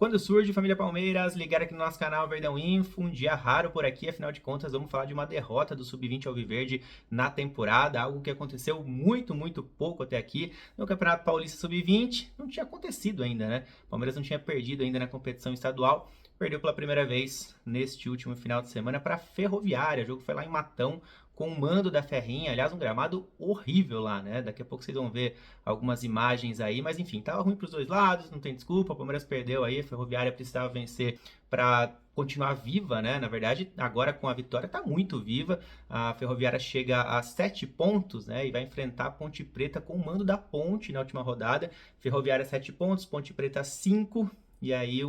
Quando surge, família Palmeiras, ligar aqui no nosso canal Verdão Info, um dia raro por aqui, afinal de contas vamos falar de uma derrota do Sub-20 Alviverde na temporada, algo que aconteceu muito pouco até aqui no Campeonato Paulista Sub-20, não tinha acontecido ainda, né? O Palmeiras não tinha perdido ainda na competição estadual, perdeu pela primeira vez neste último final de semana para a Ferroviária, o jogo foi lá em Matão, com o mando da Ferrinha, aliás, um gramado horrível lá, né? Daqui a pouco vocês vão ver algumas imagens aí, mas enfim, tava ruim para os dois lados, não tem desculpa, o Palmeiras perdeu aí, a Ferroviária precisava vencer para continuar viva, né? Na verdade, agora com a vitória tá muito viva, a Ferroviária chega a 7 pontos, né? E vai enfrentar a Ponte Preta com o mando da Ponte na última rodada, Ferroviária 7 pontos, Ponte Preta 5, e aí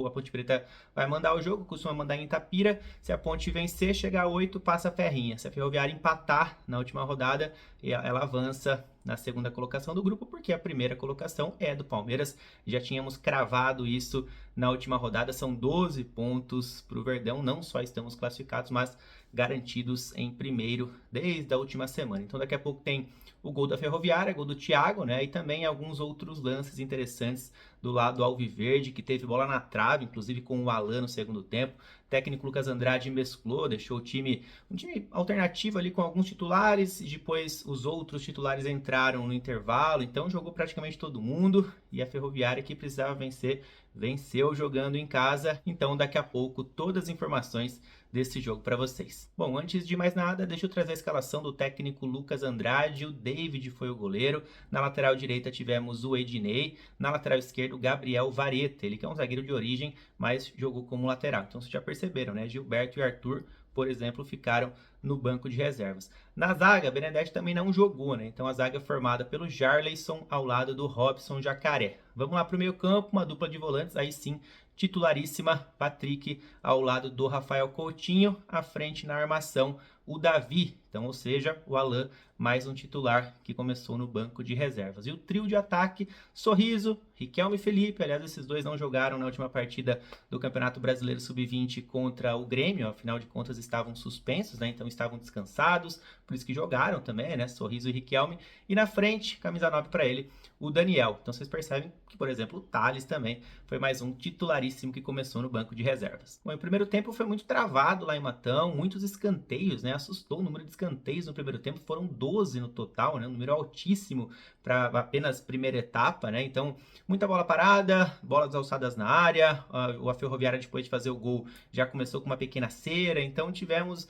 a Ponte Preta vai mandar o jogo, costuma mandar em Itapira. Se a Ponte vencer, chegar a 8, passa a Ferrinha. Se a Ferroviária empatar na última rodada, ela avança na segunda colocação do grupo, porque a primeira colocação é do Palmeiras. Já tínhamos cravado isso na última rodada. São 12 pontos para o Verdão. Não só estamos classificados, mas garantidos em primeiro desde a última semana. Então daqui a pouco tem o gol da Ferroviária, gol do Thiago, né? E também alguns outros lances interessantes do lado alviverde, que teve bola na trave, inclusive com o Alan no segundo tempo. O técnico Lucas Andrade mesclou, deixou o time, um time alternativo ali com alguns titulares, e depois os outros titulares entraram no intervalo, então jogou praticamente todo mundo, e a Ferroviária, que precisava vencer, venceu jogando em casa. Então daqui a pouco todas as informações desse jogo para vocês. Bom, antes de mais nada, deixa eu trazer a escalação do técnico Lucas Andrade. O David foi o goleiro, na lateral direita tivemos o Ednei, na lateral esquerda o Gabriel Vareta, ele que é um zagueiro de origem, mas jogou como lateral. Então vocês já perceberam, né? Gilberto e Arthur, por exemplo, ficaram no banco de reservas. Na zaga, Benedetti também não jogou, né? Então a zaga é formada pelo Jarleison ao lado do Robson Jacaré. Vamos lá para o meio campo, uma dupla de volantes, aí sim, titularíssima, Patrick ao lado do Rafael Coutinho, à frente na armação o Davi, então, ou seja, o Alan, mais um titular que começou no banco de reservas. E o trio de ataque, Sorriso, Riquelme e Felipe, aliás, esses dois não jogaram na última partida do Campeonato Brasileiro Sub-20 contra o Grêmio, afinal de contas estavam suspensos, né? Então estavam descansados, por isso que jogaram também, né? Sorriso e Riquelme. E na frente, camisa 9 para ele, o Daniel. Então vocês percebem que, por exemplo, o Thales também foi mais um titularíssimo que começou no banco de reservas. Bom, o primeiro tempo foi muito travado lá em Matão, muitos escanteios, né? Assustou o número de escanteios no primeiro tempo, foram 12 no total, né? Um número altíssimo para apenas primeira etapa, né? Então, muita bola parada, bolas alçadas na área, a Ferroviária, depois de fazer o gol, já começou com uma pequena cera, então tivemos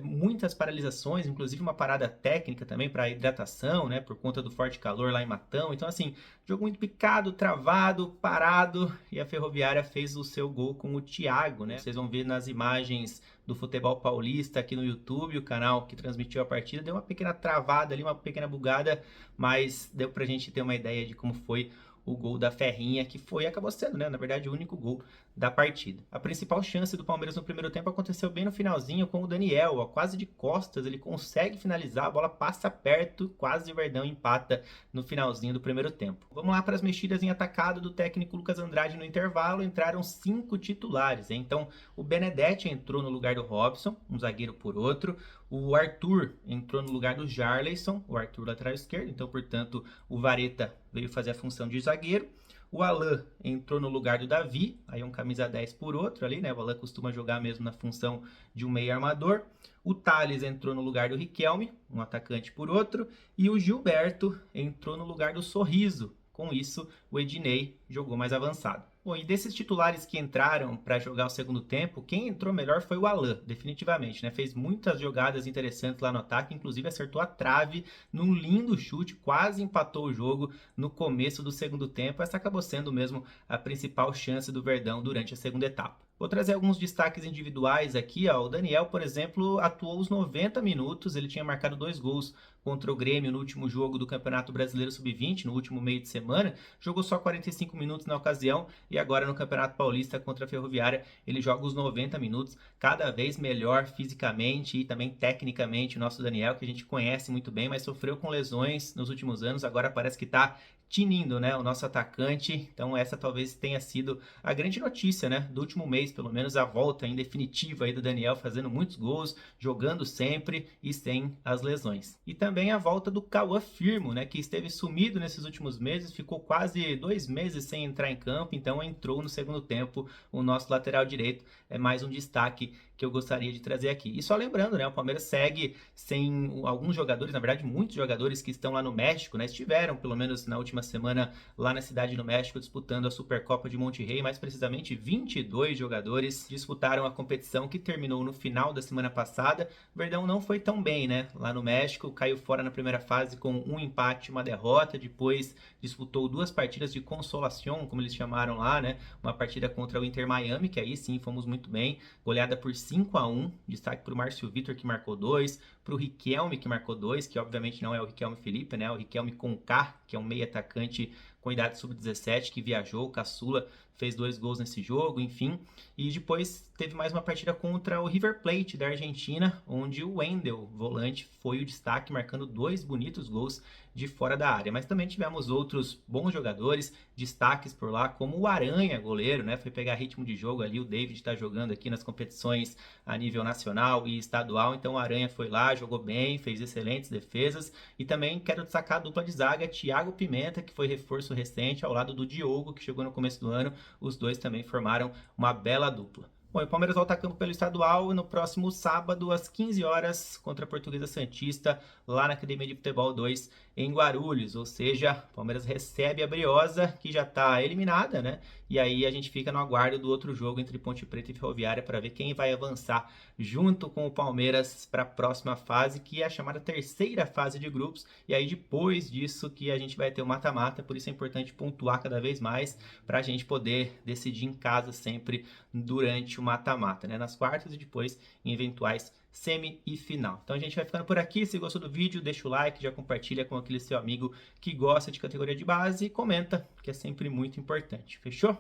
muitas paralisações, inclusive uma parada técnica também para hidratação, né? Por conta do forte calor lá em Matão. Então, assim, jogo muito picado, travado, parado, e a Ferroviária fez o seu gol com o Thiago, né? Vocês vão ver nas imagens do Futebol Paulista aqui no YouTube, o canal que transmitiu a partida, deu uma pequena travada ali, uma pequena bugada, mas deu pra gente ter uma ideia de como foi o gol da Ferrinha, que acabou sendo, né, na verdade, o único gol da partida. A principal chance do Palmeiras no primeiro tempo aconteceu bem no finalzinho com o Daniel, ó, quase de costas, ele consegue finalizar, a bola passa perto, quase o Verdão empata no finalzinho do primeiro tempo. Vamos lá para as mexidas em atacado do técnico Lucas Andrade no intervalo, entraram 5 titulares, hein? Então o Benedetti entrou no lugar do Robson, um zagueiro por outro, o Arthur entrou no lugar do Jarleison, o Arthur lateral esquerdo, então portanto o Vareta veio fazer a função de zagueiro. O Alan entrou no lugar do Davi, aí um camisa 10 por outro ali, né? O Alan costuma jogar mesmo na função de um meio armador. O Thales entrou no lugar do Riquelme, um atacante por outro. E o Gilberto entrou no lugar do Sorriso. Com isso, o Ednei jogou mais avançado. Bom, e desses titulares que entraram para jogar o segundo tempo, quem entrou melhor foi o Alan, definitivamente, né? Fez muitas jogadas interessantes lá no ataque, inclusive acertou a trave num lindo chute, quase empatou o jogo no começo do segundo tempo. Essa acabou sendo mesmo a principal chance do Verdão durante a segunda etapa. Vou trazer alguns destaques individuais aqui, ó. O Daniel, por exemplo, atuou os 90 minutos, ele tinha marcado 2 gols contra o Grêmio no último jogo do Campeonato Brasileiro Sub-20, no último meio de semana, jogou só 45 minutos na ocasião e agora no Campeonato Paulista contra a Ferroviária ele joga os 90 minutos, cada vez melhor fisicamente e também tecnicamente o nosso Daniel, que a gente conhece muito bem, mas sofreu com lesões nos últimos anos, agora parece que está tinindo, né, o nosso atacante. Então essa talvez tenha sido a grande notícia, né, do último mês, pelo menos a volta em definitiva aí do Daniel, fazendo muitos gols, jogando sempre e sem as lesões. E também a volta do Cauã Firmo, né, que esteve sumido nesses últimos meses, ficou quase 2 meses sem entrar em campo, então entrou no segundo tempo o nosso lateral direito. É mais um destaque que eu gostaria de trazer aqui. E só lembrando, né, o Palmeiras segue sem alguns jogadores, na verdade muitos jogadores que estão lá no México, né, estiveram pelo menos na última semana lá na cidade do México disputando a Supercopa de Monterrey, mais precisamente 22 jogadores disputaram a competição que terminou no final da semana passada. O Verdão não foi tão bem, né, lá no México, caiu fora na primeira fase com um empate e uma derrota, depois disputou 2 partidas de consolação, como eles chamaram lá, né, uma partida contra o Inter Miami, que aí sim fomos muito bem, goleada por 5-1, destaque para o Márcio Vitor que marcou 2, para o Riquelme que marcou 2, que obviamente não é o Riquelme Felipe, né, o Riquelme com K, que é um meio atacante com idade sub-17 que viajou, o Caçula fez 2 gols nesse jogo, enfim. E depois teve mais uma partida contra o River Plate da Argentina, onde o Wendel, volante, foi o destaque, marcando 2 bonitos gols de fora da área. Mas também tivemos outros bons jogadores, destaques por lá, como o Aranha, goleiro, né? Foi pegar ritmo de jogo ali, o David está jogando aqui nas competições a nível nacional e estadual, então o Aranha foi lá, jogou bem, fez excelentes defesas. E também quero destacar a dupla de zaga, Thiago Pimenta, que foi reforço recente, ao lado do Diogo, que chegou no começo do ano. Os dois também formaram uma bela dupla. Bom, e o Palmeiras volta a campo pelo estadual no próximo sábado, às 15 horas, contra a Portuguesa Santista, lá na Academia de Futebol 2, em Guarulhos. Ou seja, o Palmeiras recebe a Briosa, que já está eliminada, né? E aí a gente fica no aguardo do outro jogo entre Ponte Preta e Ferroviária para ver quem vai avançar junto com o Palmeiras para a próxima fase, que é a chamada terceira fase de grupos. E aí depois disso que a gente vai ter o mata-mata, por isso é importante pontuar cada vez mais para a gente poder decidir em casa sempre durante o mata-mata, né? Nas quartas e depois em eventuais semi e final. Então a gente vai ficando por aqui. Se gostou do vídeo, deixa o like, já compartilha com aquele seu amigo que gosta de categoria de base e comenta, que é sempre muito importante. Fechou?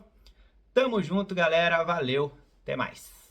Tamo junto, galera. Valeu. Até mais.